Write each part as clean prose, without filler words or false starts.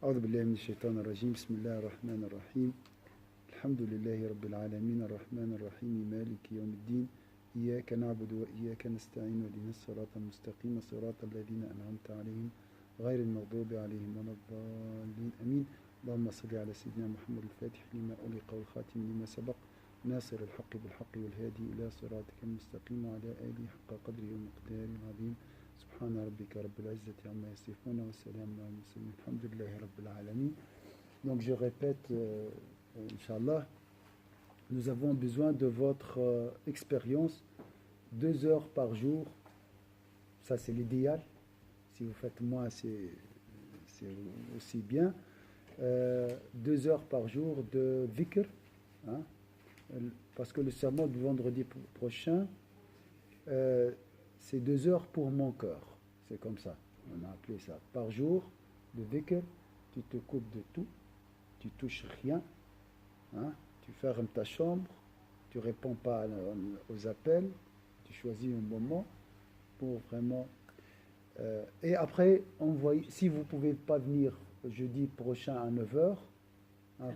أعوذ بالله من الشيطان الرجيم بسم الله الرحمن الرحيم الحمد لله رب العالمين الرحمن الرحيم مالك يوم الدين إياك نعبد وإياك نستعين واهدنا الصراط المستقيم صراط الذين أنعمت عليهم غير المغضوب عليهم ولا الضالين آمين اللهم صل على سيدنا محمد الفاتح لما أغلق والخاتم لما سبق ناصر الحق بالحق والهادي إلى صراطك المستقيم وعلى آله حق قدره ومقداره العظيم سبحان ربك رب العزة عما يصفون والسلام على المرسلين الحمد لله رب العالمين. Donc je répète, Inch'Allah, nous avons besoin de votre expérience, 2 heures par jour, ça c'est l'idéal, si vous faites moins c'est aussi bien, 2 heures par jour de dhikr, hein, parce que le sermon du vendredi prochain, c'est 2 heures pour mon cœur, c'est comme ça, on a appelé ça, par jour, de dhikr, tu te coupes de tout, tu touches rien, hein, tu fermes ta chambre, tu réponds pas aux appels, tu choisis un moment pour vraiment... et après, si vous ne pouvez pas venir jeudi prochain à 9h, hein,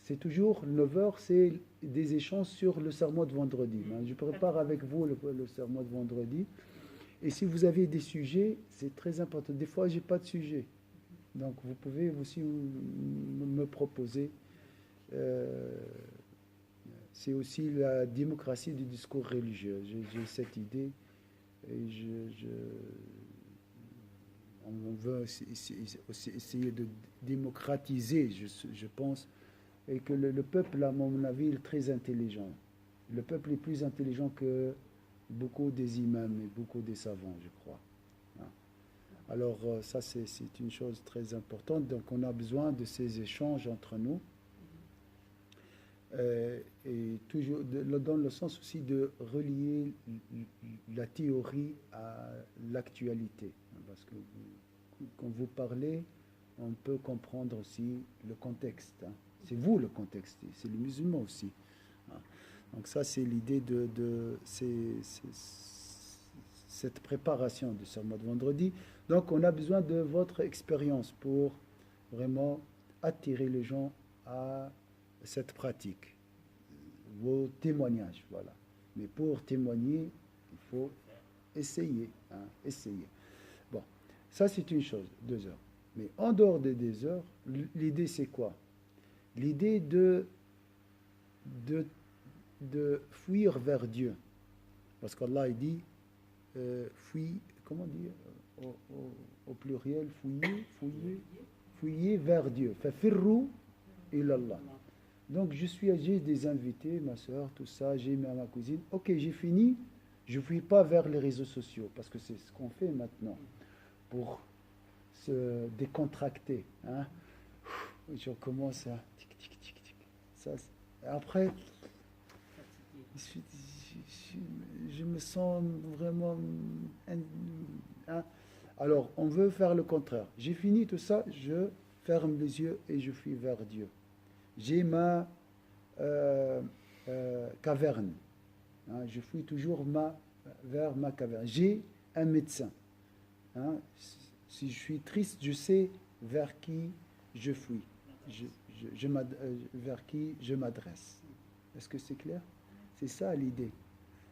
c'est toujours 9h, c'est des échanges sur le sermon de vendredi. Hein. Je prépare avec vous le sermon de vendredi. Et si vous avez des sujets, c'est très important. Des fois, je n'ai pas de sujet. Donc, vous pouvez aussi me proposer. C'est aussi la démocratie du discours religieux. J'ai cette idée. Et on veut aussi essayer de démocratiser, je pense. Et que le peuple, à mon avis, est très intelligent. Le peuple est plus intelligent que beaucoup des imams et beaucoup des savants, je crois. Alors, ça, c'est une chose très importante. Donc, on a besoin de ces échanges entre nous. Et toujours dans le sens aussi de relier la théorie à l'actualité. Parce que quand vous parlez, on peut comprendre aussi le contexte. C'est vous le contexte, c'est les musulmans aussi. Donc ça, c'est l'idée de cette préparation du sermon de vendredi. Donc on a besoin de votre expérience pour vraiment attirer les gens à cette pratique. Vos témoignages, voilà. Mais pour témoigner, il faut essayer. Essayer. Bon, ça c'est une chose, 2 heures. Mais en dehors des 2 heures, l'idée c'est quoi? L'idée de fuir vers Dieu. Parce qu'Allah dit, comment dire au pluriel, fuyez vers Dieu. Fafirru ilallah. Donc j'ai des invités, ma soeur, tout ça, j'ai ma cousine. Ok, j'ai fini, je ne fuis pas vers les réseaux sociaux, parce que c'est ce qu'on fait maintenant, pour se décontracter. Hein. Je commence à... Ça, après, je me sens vraiment... Hein. Alors, on veut faire le contraire. J'ai fini tout ça, je ferme les yeux et je fuis vers Dieu. J'ai ma caverne. Hein, je fuis toujours vers ma caverne. J'ai un médecin. Hein, si je suis triste, je sais vers qui je fuis. Vers qui je m'adresse. Est-ce que c'est clair? C'est ça l'idée.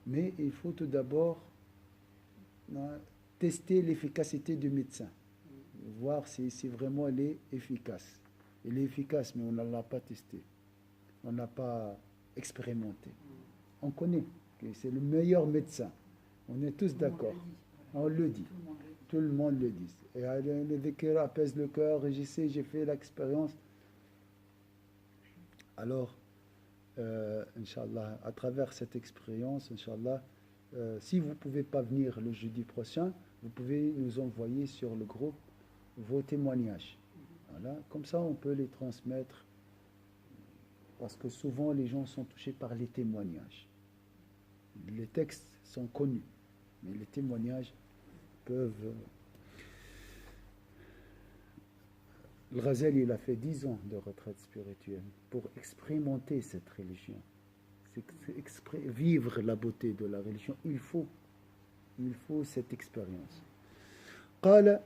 Mais il faut tout d'abord tester l'efficacité du médecin. Voir si vraiment elle est efficace. Elle est efficace, mais on ne l'a pas testé. On n'a pas expérimenté. On connaît que c'est le meilleur médecin. On est tous d'accord. On le dit. Tout le monde le dit. Et le dhikr apaise le cœur. Et j'ai fait l'expérience. Alors, Inch'Allah, à travers cette expérience, Inch'Allah, si vous ne pouvez pas venir le jeudi prochain, vous pouvez nous envoyer sur le groupe vos témoignages. Voilà. Comme ça, on peut les transmettre, parce que souvent, les gens sont touchés par les témoignages. Les textes sont connus, mais les témoignages peuvent... Le Ghazali, il a fait 10 ans de retraite spirituelle pour expérimenter cette religion. Vivre la beauté de la religion, il faut cette expérience. قال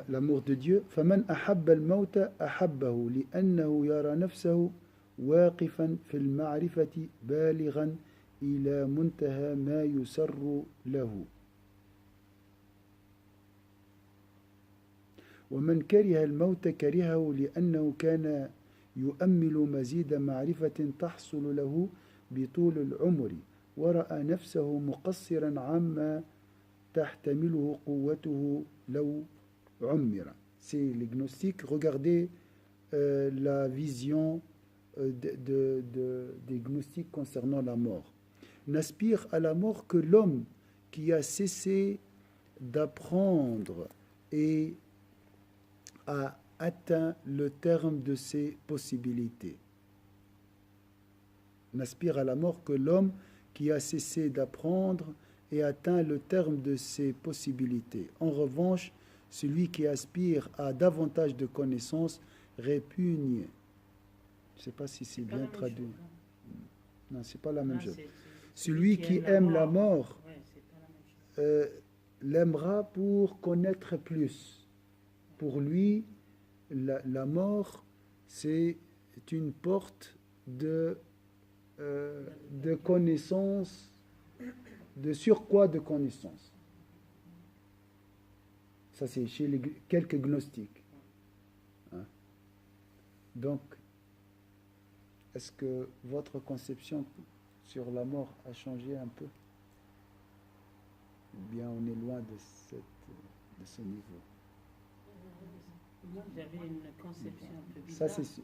l'amour de Dieu. فمن أحب الموت أحبه لأنه يرى نفسه واقفا في المعرفة بالغا إلى منتهى ما يسر له. ومن كره الموت كرهه لأنه كان يؤمل مزيد معرفة تحصل له بطول العمر ورأى نفسه مقصرا عما تحتمله قوته لو عمر. C'est les gnostiques. Regardez la vision des gnostiques concernant la mort. N'aspire à la mort que l'homme qui a cessé d'apprendre et a atteint le terme de ses possibilités. N'aspire à la mort que l'homme qui a cessé d'apprendre et atteint le terme de ses possibilités. En revanche, celui qui aspire à davantage de connaissances répugne. Je ne sais pas si c'est bien traduit. Non, c'est pas la même chose. Celui qui aime la mort l'aimera pour connaître plus. Pour lui, la mort, c'est une porte de connaissance, de surcroît de connaissance. Ça, c'est chez quelques gnostiques. Hein? Donc, est-ce que votre conception sur la mort a changé un peu? Ou bien on est loin de ce niveau? Moi, j'avais une conception un peu bizarre. Ça, c'est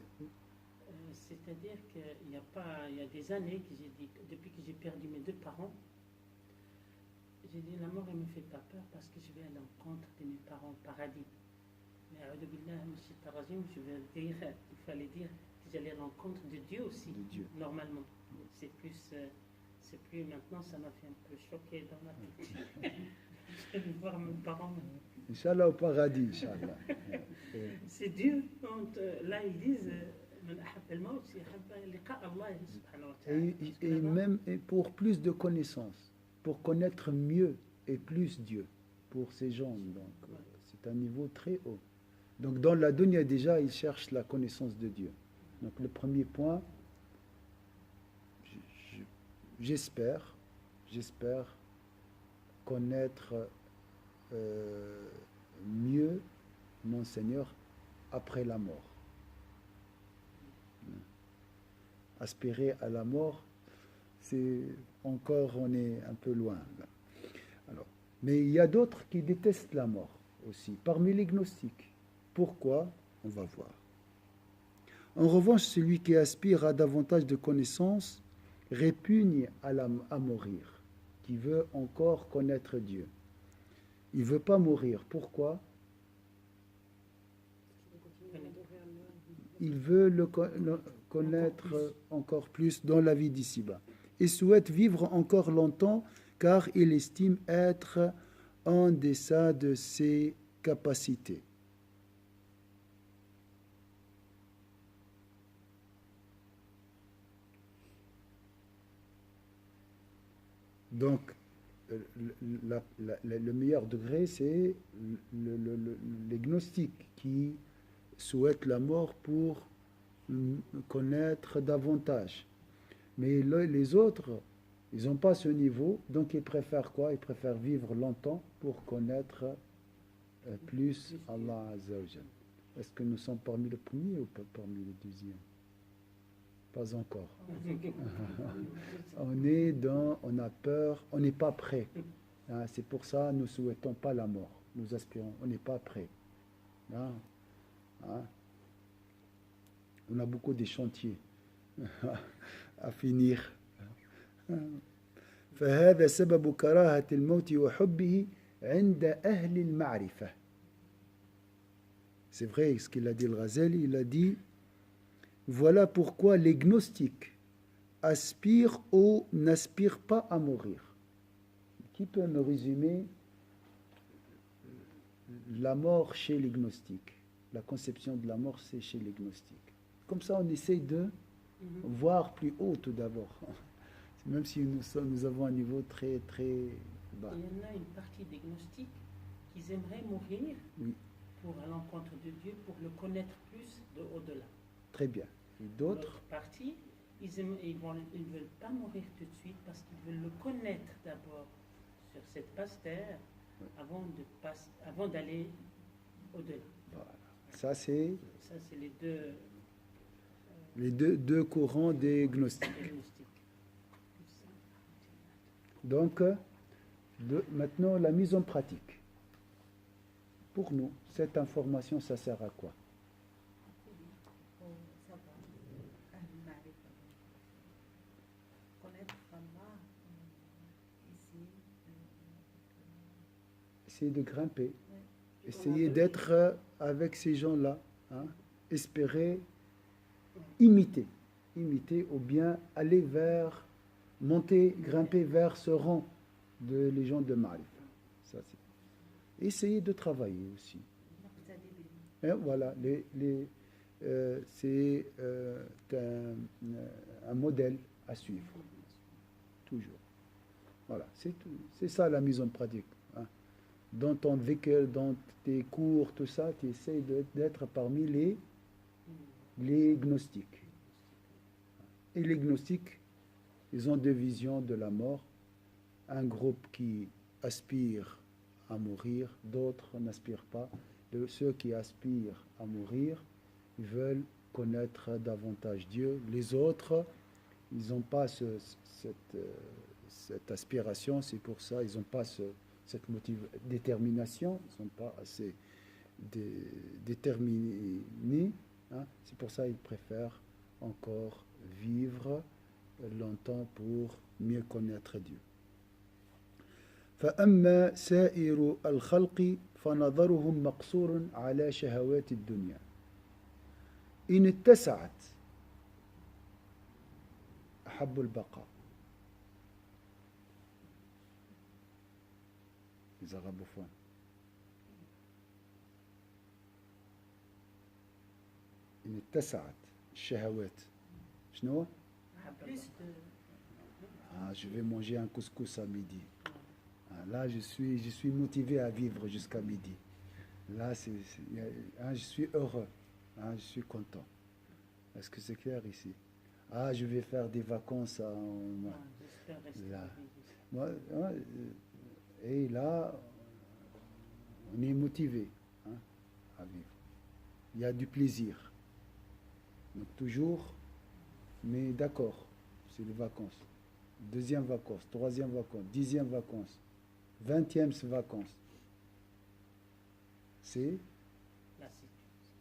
c'est-à-dire qu'il y a des années que j'ai dit, depuis que j'ai perdu mes deux parents, j'ai dit la mort ne me fait pas peur parce que je vais à l'encontre de mes parents au paradis. Mais je veux dire, il fallait dire que j'allais à l'encontre de Dieu aussi, de Dieu. Normalement. C'est plus maintenant, ça m'a fait un peu choqué dans la tête. Je vais voir mes parents. Inch'Allah au paradis, Inch'Allah. C'est Dieu. Là, ils disent et même pour plus de connaissances, pour connaître mieux et plus Dieu, pour ces gens. Donc, c'est un niveau très haut. Donc, dans la dunya, déjà, ils cherchent la connaissance de Dieu. Donc, le premier point, j'espère connaître mieux mon Seigneur après la mort. Aspirer à la mort, c'est encore, on est un peu loin. Là. Alors, mais il y a d'autres qui détestent la mort aussi, parmi les gnostiques. Pourquoi? On va voir. En revanche, celui qui aspire à davantage de connaissances répugne à mourir, qui veut encore connaître Dieu. Il ne veut pas mourir. Pourquoi? Il veut le connaître encore plus dans la vie d'ici-bas. Il souhaite vivre encore longtemps car il estime être en deçà de ses capacités. Donc, le meilleur degré, c'est les gnostiques qui souhaitent la mort pour connaître davantage. Mais les autres, ils n'ont pas ce niveau, donc ils préfèrent quoi? Ils préfèrent vivre longtemps pour connaître plus Allah Azza wa Jal. Est-ce que nous sommes parmi le premier ou pas parmi le deuxième? Pas encore. On a peur, on n'est pas prêt. Hein, c'est pour ça que nous ne souhaitons pas la mort. Nous aspirons, on n'est pas prêt. Hein, hein, on a beaucoup de chantiers à finir. فهذا سبب كراهة الموت وحبه عند أهل المعرفة. C'est vrai ce qu'il a dit le Ghazali, il a dit voilà pourquoi les gnostiques aspirent ou n'aspirent pas à mourir. Qui peut me résumer la mort chez les gnostiques? La conception de la mort, c'est chez les gnostiques. Comme ça, on essaye de voir plus haut tout d'abord. Même si nous avons un niveau très, très bas. Il y en a une partie des gnostiques qui ils aimeraient mourir Oui, pour à l'encontre de Dieu, pour le connaître plus de au-delà. très bien. Et d'autres? L'autre partie, ils ne veulent pas mourir tout de suite parce qu'ils veulent le connaître d'abord sur cette passe terre Oui. avant d'aller au-delà. Voilà. Ça, c'est Ça, c'est les deux les deux courants des gnostiques. diagnostics. Donc, maintenant, la mise en pratique. Pour nous, cette information, ça sert à quoi? Pour savoir al-Ma'rifa, connaître Allah ici. Essayer de grimper, Oui. essayer d'être avec ces gens-là, hein, espérer imiter ou bien aller vers, monter, grimper vers ce rang de les gens de Ma'rifa. Ça, c'est. Essayer de travailler aussi. Et voilà, c'est un modèle à suivre, toujours. Voilà, c'est ça la mise en pratique. Hein. Dans ton véhicule, dans tes cours, tout ça, tu essaies d'être parmi les gnostiques. Et les gnostiques, ils ont deux visions de la mort. Un groupe qui aspire à mourir, d'autres n'aspirent pas. Ceux qui aspirent à mourir, ils veulent connaître davantage Dieu. Les autres, ils n'ont pas cette aspiration, c'est pour ça ils n'ont pas cette détermination, ils ne sont pas assez déterminés. Hein. C'est pour ça qu'ils préfèrent encore vivre longtemps pour mieux connaître Dieu. فأما سائر الخلق فنظرهم مقصور على شهوات الدنيا إن اتسعت أحب البقاء إذا غبفون إن اتسعت الشهوات شنو؟ Plus de... Je vais manger un couscous à midi. Là, je suis motivé à vivre jusqu'à midi. Là, je suis heureux. Je suis content. Est-ce que c'est clair ici? Je vais faire des vacances J'espère rester là. vivre. Et là, on est motivé à vivre. Il y a du plaisir. Donc toujours, mais d'accord, c'est les vacances. Deuxième vacances, troisième vacances, 10e vacances, 20e vacances. C'est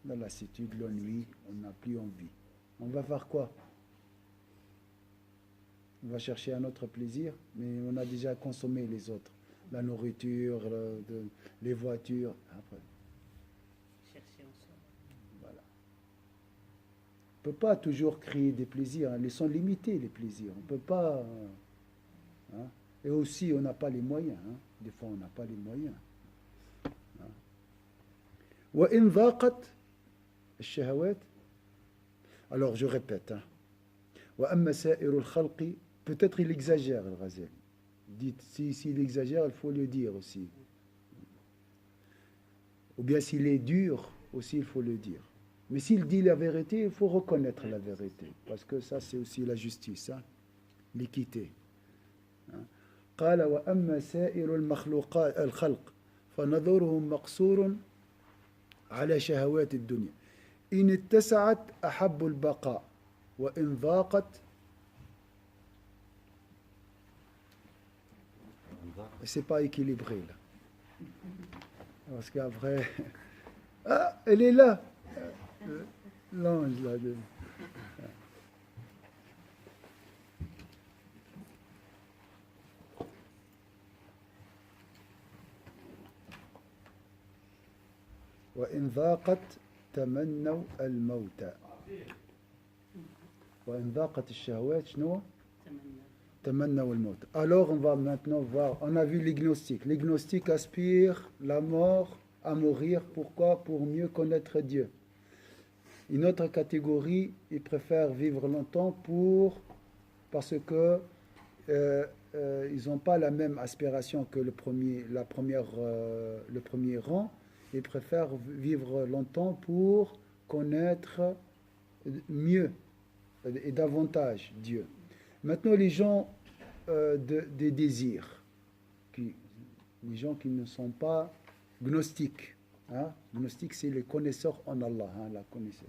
la lassitude, l'ennui, on n'a plus envie. On va faire quoi? On va chercher un autre plaisir, mais on a déjà consommé les autres. La nourriture, les voitures. Après. Chercher en soi. Voilà. On ne peut pas toujours créer des plaisirs. Ils sont limités, les plaisirs. On ne peut pas... Et aussi, on n'a pas les moyens. Des fois, on n'a pas les moyens. وإن ضاقت الشهوات. Alors, je répète. وأما سائر الخلق. Peut-être il exagère, le Ghazali. Dites, s'il exagère, il faut le dire aussi. Ou bien s'il est dur, aussi il faut le dire. Mais s'il dit la vérité, il faut reconnaître la vérité. Parce que ça, c'est aussi la justice, l'équité. قال وأما سائر المخلوقات الخلق فنظرهم مقصور على شهوات الدنيا إن اتسعت أحب البقاء وإن ضاقت. C'est pas équilibré là. Parce qu'après, elle est là, l'ange là. وإن ضاقت تمنوا الموت وإن ضاقت الشهوات شنو؟ تمنوا الموت. Alors on va maintenant voir, on a vu les gnostiques. Les gnostiques aspirent la mort, à mourir. Pourquoi? Pour mieux connaître Dieu. Une autre catégorie, ils préfèrent vivre longtemps parce que ils n'ont pas la même aspiration que le premier rang. Ils préfèrent vivre longtemps pour connaître mieux et davantage Dieu. Maintenant, les gens des désirs, les gens qui ne sont pas gnostiques. Hein? Gnostiques, c'est les connaisseurs en Allah, hein, la connaissance.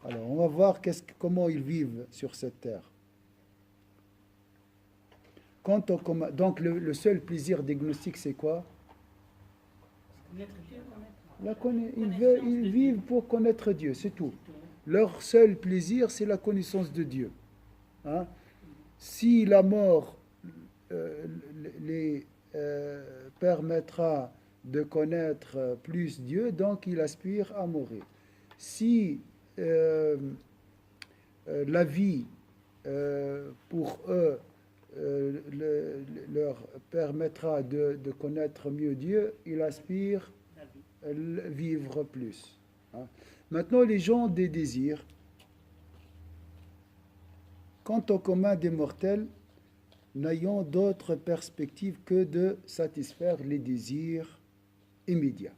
Alors, on va voir comment ils vivent sur cette terre. Donc, le seul plaisir des gnostiques, c'est quoi? Ils vivent pour connaître Dieu, c'est tout. Leur seul plaisir, c'est la connaissance de Dieu. Hein? Si la mort les permettra de connaître plus Dieu, donc ils aspirent à mourir. Si la vie, pour eux, leur permettra de connaître mieux Dieu, ils aspirent à vivre plus. Hein? Maintenant, les gens des désirs, quant au commun des mortels, n'ayant d'autre perspective que de satisfaire les désirs immédiats.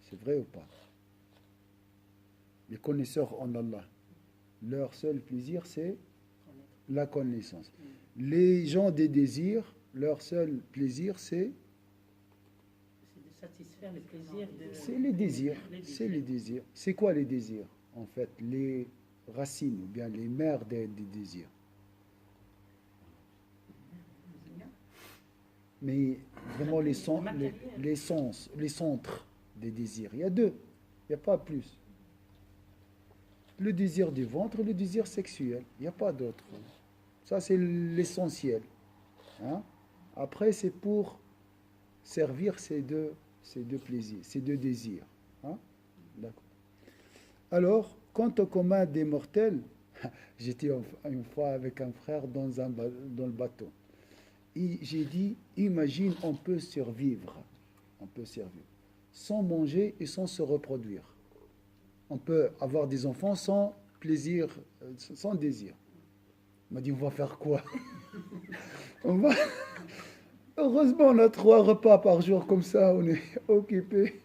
C'est vrai ou pas? Les connaisseurs en Allah, leur seul plaisir, c'est la connaissance. Les gens des désirs, leur seul plaisir, c'est de satisfaire les plaisirs c'est les désirs. C'est les désirs. C'est quoi les désirs? En fait, les racines ou bien les mères des désirs. Mais vraiment les centres des désirs. Il y a deux, il n'y a pas plus. Le désir du ventre et le désir sexuel. Il n'y a pas d'autre. Ça, c'est l'essentiel. Hein? Après, c'est pour servir ces deux plaisirs, ces deux désirs. Hein? D'accord. Alors, quant au commun des mortels, j'étais une fois avec un frère dans le bateau. Et j'ai dit, imagine, on peut survivre sans manger et sans se reproduire. On peut avoir des enfants sans plaisir, sans désir. Il m'a dit, on va faire quoi? Heureusement, on a 3 repas par jour, comme ça, on est occupé.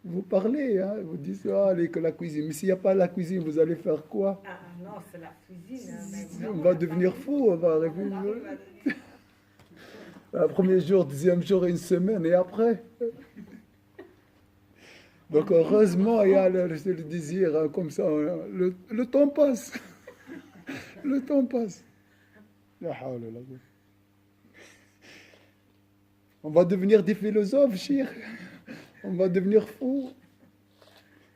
Vous parlez, hein, vous dites, allez, que la cuisine. Mais s'il n'y a pas la cuisine, vous allez faire quoi? Ah non, c'est la cuisine. On va devenir fou, on va arriver. Le premier jour, deuxième jour, une semaine, et après. Donc, heureusement, il y a le désir, hein, comme ça, le temps passe. Le temps passe. On va devenir des philosophes, chir. On va devenir fous.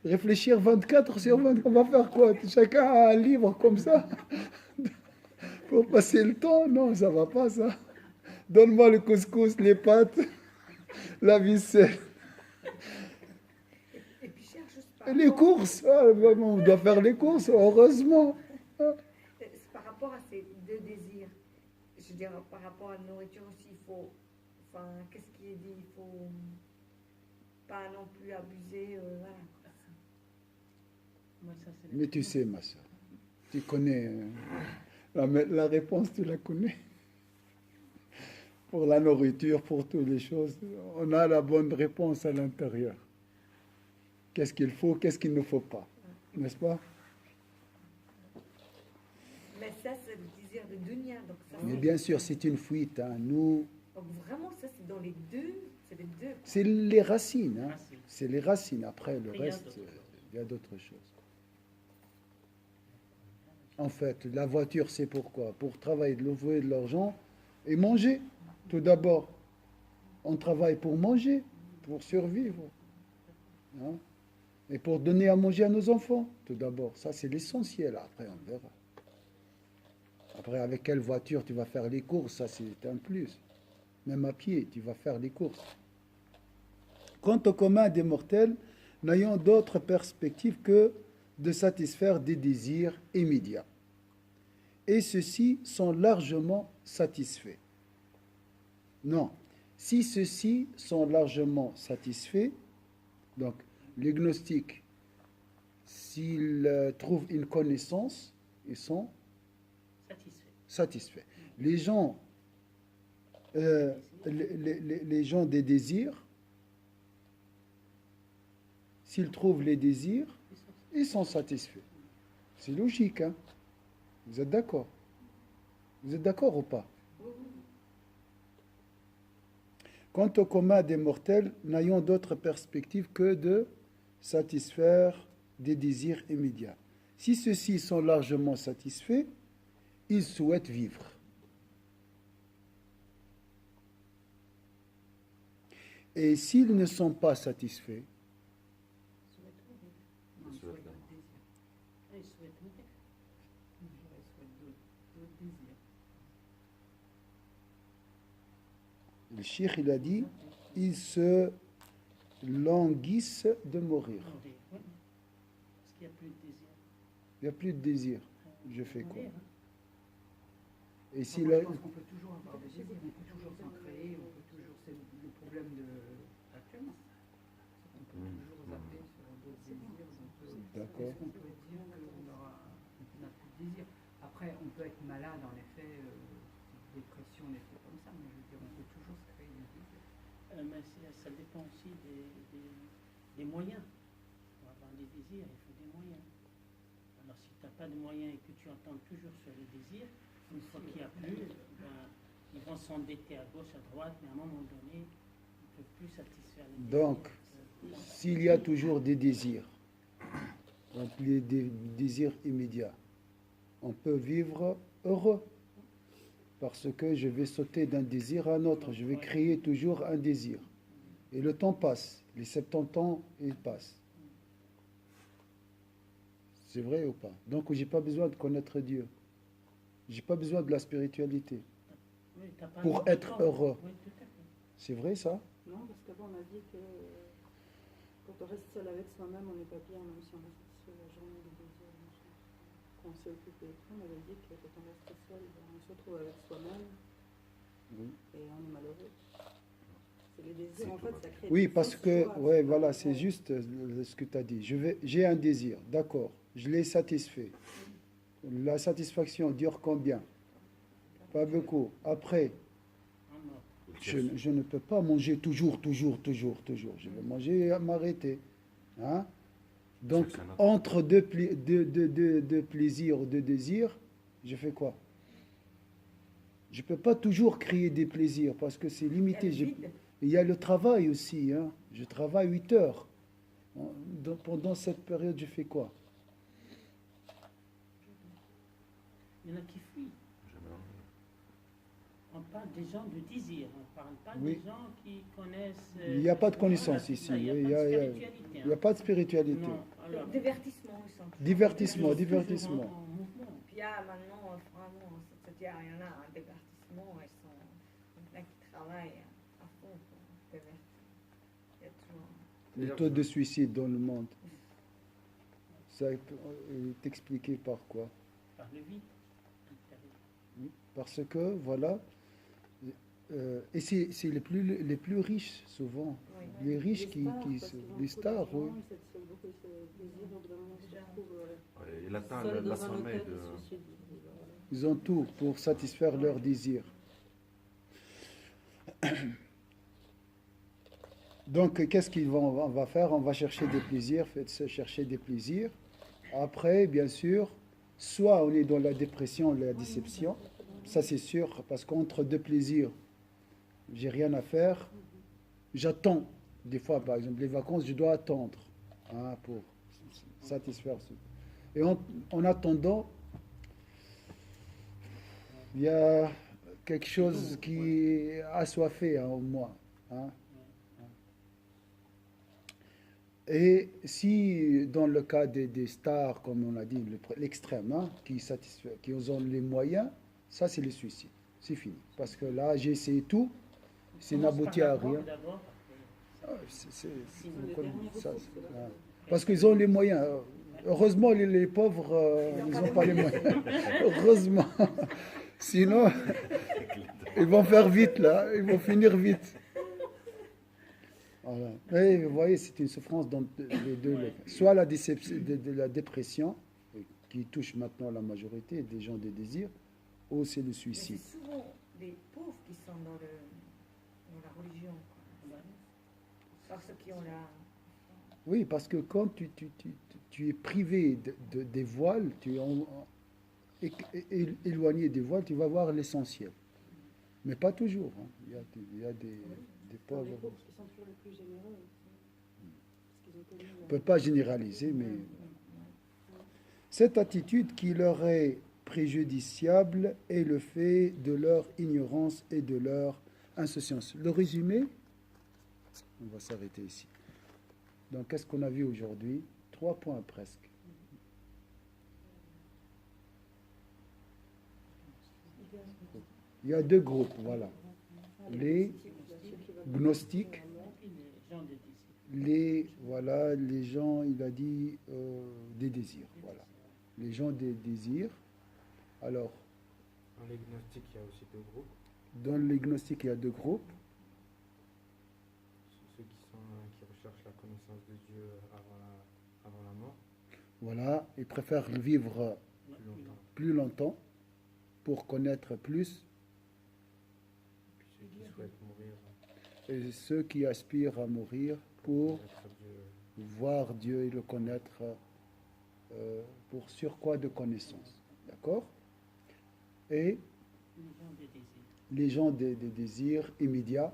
Réfléchir 24 sur 24. On va faire quoi? Chacun a un livre comme ça. Pour passer le temps? Non, ça va pas, ça. Donne-moi le couscous, les pâtes, la vicelle. Et puis cherche Et les courses. Ah, on doit faire les courses, heureusement. c'est par rapport à ces deux désirs. Je veux dire, par rapport à la nourriture aussi, il faut. Enfin, qu'est-ce qui est dit? Il faut pas non plus abuser. Voilà. Moi, ça, c'est Mais tu sais, ma soeur, tu connais la réponse, tu la connais. Pour la nourriture, pour toutes les choses, on a la bonne réponse à l'intérieur. Qu'est-ce qu'il faut, qu'est-ce qu'il ne faut pas, n'est-ce pas? Mais ça, c'est le désir de dunya. Donc ça, Mais bien sûr, c'est une fuite. Hein. Nous, donc vraiment, ça, c'est dans les deux. C'est les deux. c'est les racines. Hein. C'est les racines. Après, le reste, il y a d'autres choses. En fait, la voiture, c'est pourquoi? Pour travailler, louer de l'argent et manger. Tout d'abord, on travaille pour manger, pour survivre. Hein? Et pour donner à manger à nos enfants, tout d'abord. Ça, c'est l'essentiel. Après, on verra. Après, avec quelle voiture tu vas faire les courses, ça, c'est un plus. Même à pied, tu vas faire les courses. Quant au commun des mortels, n'ayant d'autre perspective que de satisfaire des désirs immédiats. Et ceux-ci sont largement satisfaits. Non, si ceux-ci sont largement satisfaits, donc les gnostiques, s'ils trouvent une connaissance, ils sont satisfaits. Les gens, les gens des désirs, s'ils trouvent les désirs, ils sont satisfaits. C'est logique, hein? Vous êtes d'accord? Vous êtes d'accord ou pas? Quant au commun des mortels, n'ayons d'autre perspective que de satisfaire des désirs immédiats. Si ceux-ci sont largement satisfaits, ils souhaitent vivre. Et s'ils ne sont pas satisfaits, Ils souhaitent mourir. le cheikh il a dit, ils se languissent de mourir. Oui. Parce qu'il n'y a plus de désir. Il n'y a plus de désir. Je fais quoi? Mourir, hein. Et si Je la- pense qu'on peut toujours avoir des désirs, on peut toujours s'en créer, on peut toujours. C'est le problème actuellement. On peut toujours zapper sur d'autres désirs. D'accord. Est-ce qu'on peut dire qu'on n'a plus de désir? Après, on peut être malade, en effet, dépression, des trucs comme ça, mais je veux dire, on peut toujours se créer des désirs. Mais ça dépend aussi des moyens. Pour avoir des désirs, il faut des moyens. Alors si tu n'as pas de moyens et que tu entends toujours sur les désirs, une fois qu'il n'y a plus, ils vont s'endetter à gauche, à droite, mais à un moment donné, ils ne peuvent plus satisfaire les désirs. Donc, s'il y a toujours des désirs, donc les désirs immédiats, on peut vivre heureux. Parce que je vais sauter d'un désir à un autre, je vais créer toujours un désir. Et le temps passe, les 70 ans, ils passent. C'est vrai ou pas? Donc, j'ai pas besoin de connaître Dieu. J'ai pas besoin de la spiritualité Oui, t'as pas pour le être temps. heureux. Oui, tout à fait. C'est vrai ça? Non, parce qu'avant on a dit que quand on reste seul avec soi-même, on n'est pas bien, même si on a satisfait la journée des désirs. Quand on s'est occupé et tout, on avait dit que quand on reste seul, on se retrouve avec soi-même Oui. et on est malheureux. C'est les désirs, en fait, ça crée Oui, des parce fausses que, joies. ouais, voilà, c'est juste ce que tu as dit. J'ai un désir, d'accord, je l'ai satisfait. La satisfaction dure combien? Pas beaucoup. Après, je ne peux pas manger toujours. Je vais manger et m'arrêter. Hein? Donc, entre deux plaisirs ou deux désirs, je fais quoi? Je ne peux pas toujours créer des plaisirs parce que c'est limité. Il y a le travail aussi. Hein? Je travaille 8 heures. Pendant cette période, je fais quoi? Il y en a qui fuient. On parle des gens de désir, on ne parle pas Oui. des gens qui connaissent. Il n'y a pas de connaissance ici. Il n'y a, Il pas y de a- spiritualité. il n'y a pas de spiritualité. Non, alors, Divertissement, ils sont. Divertissement, toujours divertissement. en mouvement. Puis il y a maintenant, vraiment, c'est-à-dire, il y en a un divertissement, ils sont là qui travaillent à fond pour divertir. Il y a toujours. Le taux de suicide dans le monde, ça est expliqué par quoi? Par le vide intérieur. Oui, parce que, voilà, et c'est les plus riches, souvent. Oui. Les riches Les stars, parce qu'ils ont les beaucoup stars, d'argent, oui. ils satisfont beaucoup de désirs, au bout d'un moment, ils se retrouvent Il atteint seuls la dans un sommeil hôtel, de... ils se suicident. Ils ont tout pour satisfaire leurs désirs. Donc, qu'est-ce on va faire? On va chercher des plaisirs, chercher des plaisirs. Après, bien sûr, soit on est dans la dépression, la déception, ça c'est sûr, parce qu'entre deux plaisirs, j'ai rien à faire, j'attends. Des fois, par exemple, les vacances, je dois attendre pour satisfaire ce. Et en attendant, il y a quelque chose qui est assoiffé en moi. Hein. Et si, dans le cas des stars, comme on a dit, l'extrême, qui ont les moyens, ça c'est le suicide. C'est fini. Parce que là, j'ai essayé tout, c'est n'abouti à rien. Parce qu'ils ont les moyens. Heureusement, les pauvres, ils n'ont pas les moyens. Heureusement. Sinon, ils vont faire vite, là. Ils vont finir vite. Voilà. Et vous voyez, c'est une souffrance dans les deux. Soit la dépression, qui touche maintenant la majorité des gens des désirs, ou c'est le Mais suicide. c'est souvent des pauvres qui sont dans la religion. Quoi. Par ceux qui ont la... Oui, parce que quand tu es privé des voiles, tu es éloigné des voiles, tu vas voir l'essentiel. Mais pas toujours. Hein. Il y a des Les pauvres. pauvres qui sont toujours les plus généreux. Parce qu'ils ont connu On ne peut pas généraliser, mais cette attitude qui leur est préjudiciable est le fait de leur ignorance et de leur insouciance. Le résumé, on va s'arrêter ici. Donc, qu'est-ce qu'on a vu aujourd'hui? 3 points presque. Il y a 2 groupes, voilà. Les gnostiques, les gens, il a dit des désirs, voilà. Les gens des désirs. Alors, Dans les gnostiques, il y a aussi 2 groupes. dans les gnostiques, il y a 2 groupes. Ceux qui recherchent la connaissance de Dieu avant la mort, Voilà, ils préfèrent vivre plus longtemps. plus longtemps pour connaître plus. Puis ceux qui souhaitent mourir, Et ceux qui aspirent à mourir pour connaître Dieu. voir Dieu et le connaître pour surcroît de connaissances. D'accord? Et les gens des désirs immédiats.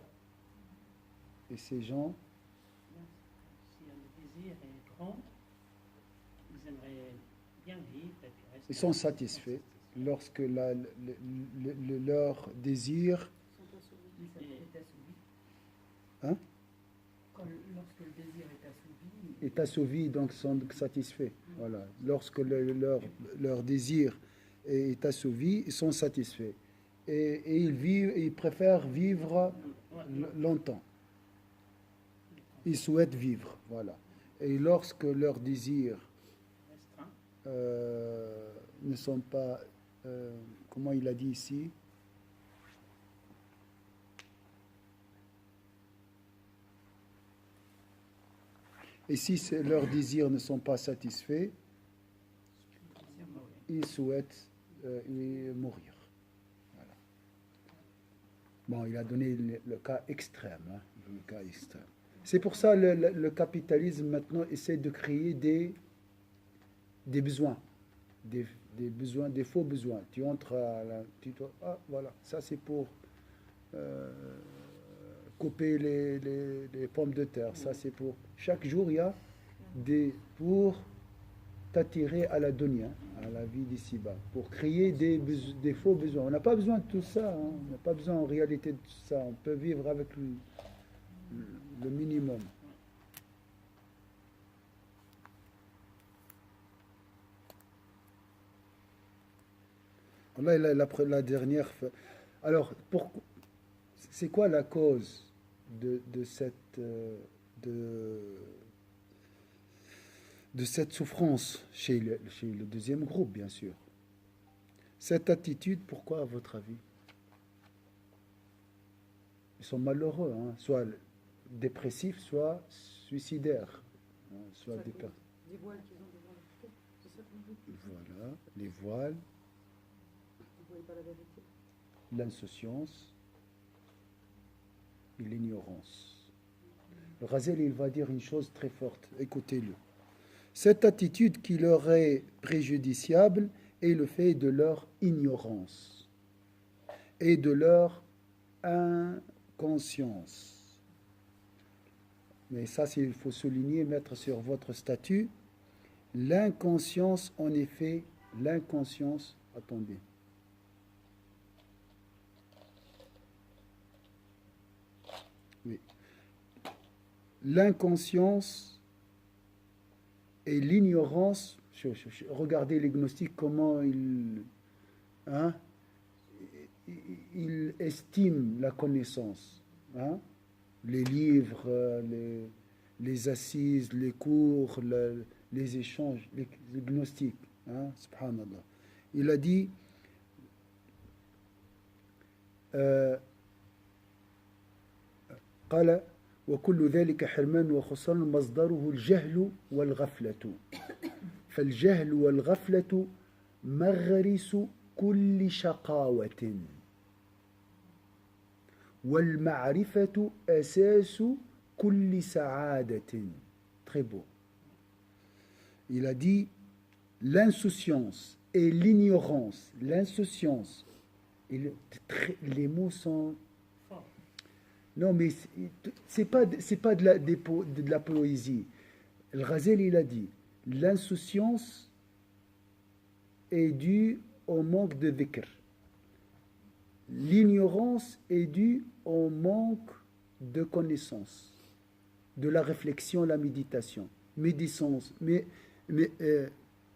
Et ces gens, Si le désir est grand, ils aimeraient bien vivre et puis rester. ils sont satisfaits lorsque leur désir Ça est assouvi. Hein? Lorsque le désir est assouvi, est assouvi, donc sont satisfaits. Voilà. Lorsque leur désir est assouvi, ils sont satisfaits. Et ils préfèrent vivre longtemps. Ils souhaitent vivre, voilà. Et lorsque leurs désirs ne sont pas, comment il a dit ici, et si leurs désirs ne sont pas satisfaits, ils souhaitent mourir. Voilà. Bon, il a donné le cas extrême. Hein, le cas extrême. C'est pour ça que le capitalisme maintenant essaie de créer des besoins, des besoins, des faux besoins. Tu entres voilà, ça c'est pour couper les pommes de terre. Ça c'est pour chaque jour il y a pour t'attirer à la dunya, à la vie d'ici-bas, pour créer des faux besoins. On n'a pas besoin de tout ça. Hein. On n'a pas besoin en réalité de tout ça. On peut vivre avec le minimum. Là, la dernière. Alors, c'est quoi la cause de cette souffrance chez le deuxième groupe, bien sûr? Cette attitude, pourquoi, à votre avis? Ils sont malheureux, hein, soit dépressifs, soit suicidaires, hein, soit des personnes. Les voiles qu'ils ont devant leur tête, c'est ça qu'on dit. Voilà, les voiles, Ils ne voient pas la vérité. l'insouciance et l'ignorance. Le Ghazali, il va dire une chose très forte, écoutez-le. Cette attitude qui leur est préjudiciable est le fait de leur ignorance et de leur inconscience. Mais ça, il faut souligner, mettre sur votre statut. L'inconscience, en effet, l'inconscience, attendez. Oui. L'inconscience et l'ignorance, regardez les gnostiques, comment ils estiment la connaissance. Hein? Les livres, les assises, les cours, les échanges, les gnostiques. Hein? Subhanallah. Il a dit قال وكل ذلك حرمان وخسران مصدره الجهل والغفلة فالجهل والغفلة مغرس كل شقاوة والمعرفة أساس كل سعادة. Très beau. Il a dit l'insouciance et l'ignorance. L'insouciance. Les mots sont... Fort. Non, mais c'est pas de la poésie. Le Ghazali, il a dit l'insouciance est due au manque de dhikr. L'ignorance est due au manque de connaissance, de la réflexion, la méditation.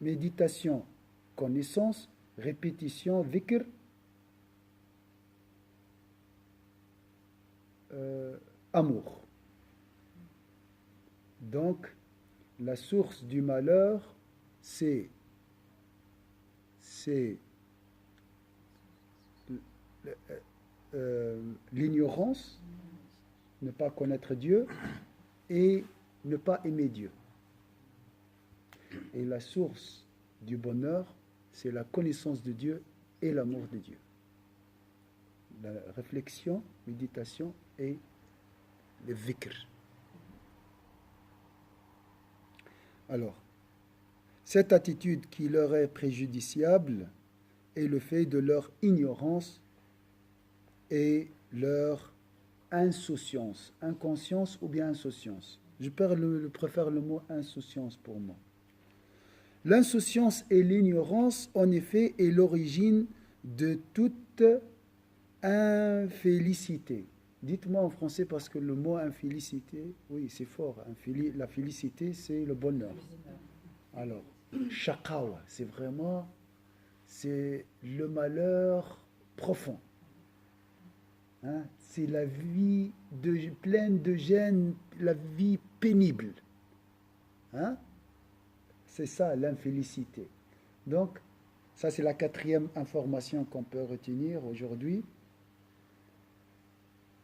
Méditation, connaissance, répétition, dhikr, amour. Donc, la source du malheur, c'est l'ignorance, ne pas connaître Dieu et ne pas aimer Dieu. Et la source du bonheur, c'est la connaissance de Dieu et l'amour de Dieu. La réflexion, méditation et le dhikr. Alors, cette attitude qui leur est préjudiciable est le fait de leur ignorance et leur insouciance. Inconscience ou bien insouciance. Je préfère le mot insouciance pour moi. L'insouciance et l'ignorance, en effet, est l'origine de toute infélicité. Dites-moi en français parce que le mot infélicité, oui, c'est fort. La félicité, c'est le bonheur. Alors, shaqawa, c'est vraiment, c'est le malheur profond. Hein? C'est la vie pleine de gêne, la vie pénible. Hein? C'est ça, l'infélicité. Donc, ça, c'est la 4e information qu'on peut retenir aujourd'hui.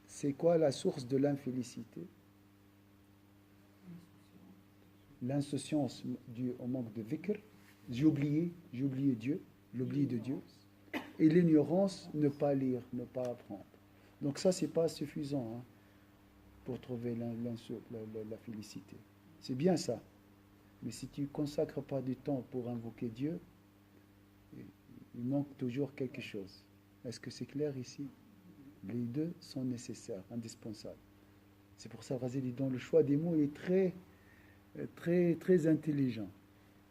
C'est quoi la source de l'infélicité? L'insouciance due au manque de dhikr. J'ai oublié Dieu, l'oubli de Dieu. Et l'ignorance, ne pas lire, ne pas apprendre. Donc ça, c'est pas suffisant hein, pour trouver la félicité. C'est bien ça. Mais si tu ne consacres pas du temps pour invoquer Dieu, il manque toujours quelque chose. Est-ce que c'est clair ici? Les deux sont nécessaires, indispensables. C'est pour ça que Ghazali, dans le choix des mots, il est très, très, très intelligent.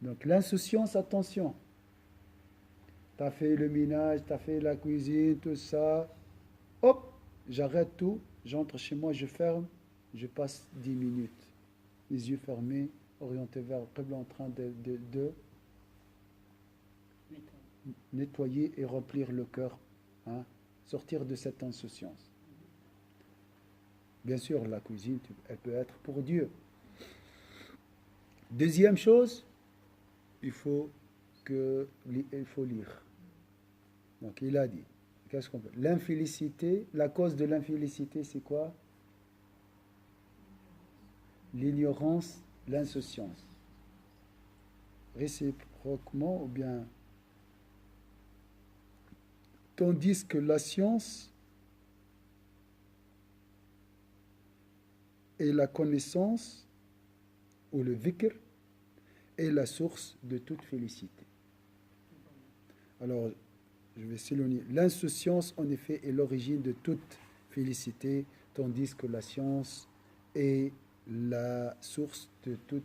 Donc l'insouciance, attention. Tu as fait le ménage, tu as fait la cuisine, tout ça. Hop, j'arrête tout, j'entre chez moi, je ferme, je passe 10 minutes. Les yeux fermés, orientés vers le Qibla, en train de nettoyer et remplir le cœur. Hein, sortir de cette insouciance. Bien sûr, la cuisine, elle peut être pour Dieu. Deuxième chose, il faut lire. Donc, il a dit, qu'est-ce qu'on peut? L'infélicité, la cause de l'infélicité, c'est quoi? L'ignorance, l'insouciance. Réciproquement, ou bien... Tandis que la science et la connaissance, ou le dhikr, est la source de toute félicité. Alors, je vais s'éloigner. L'insouciance, en effet, est l'origine de toute félicité, tandis que la science est la source de toute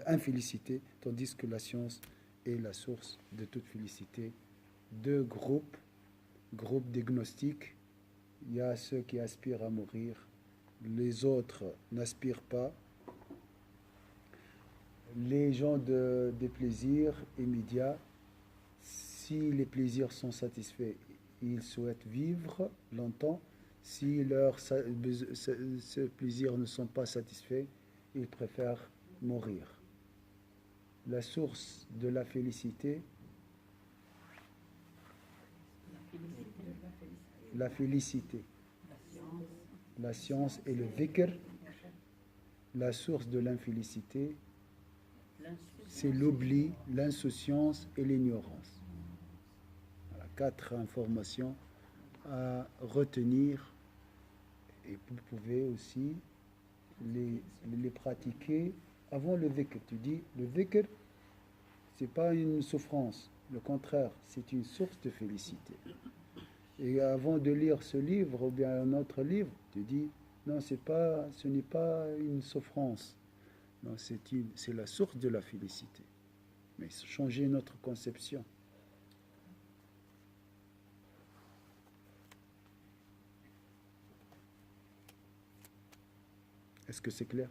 infélicité, tandis que la science est la source de toute félicité. Deux groupes d'agnostiques. Il y a ceux qui aspirent à mourir, les autres n'aspirent pas. Les gens des plaisirs immédiats, si les plaisirs sont satisfaits, ils souhaitent vivre longtemps. Si ces plaisirs ne sont pas satisfaits, ils préfèrent mourir. La source de la félicité, la félicité, la science et le dhikr. La source de l'infélicité, c'est l'oubli, l'insouciance et l'ignorance. 4 informations à retenir et vous pouvez aussi les pratiquer avant le dhikr. Tu dis, le dhikr, ce n'est pas une souffrance, le contraire, c'est une source de félicité. Et avant de lire ce livre ou bien un autre livre, tu dis, non, ce n'est pas une souffrance, non, c'est la source de la félicité. Mais changer notre conception. Est-ce que c'est clair ?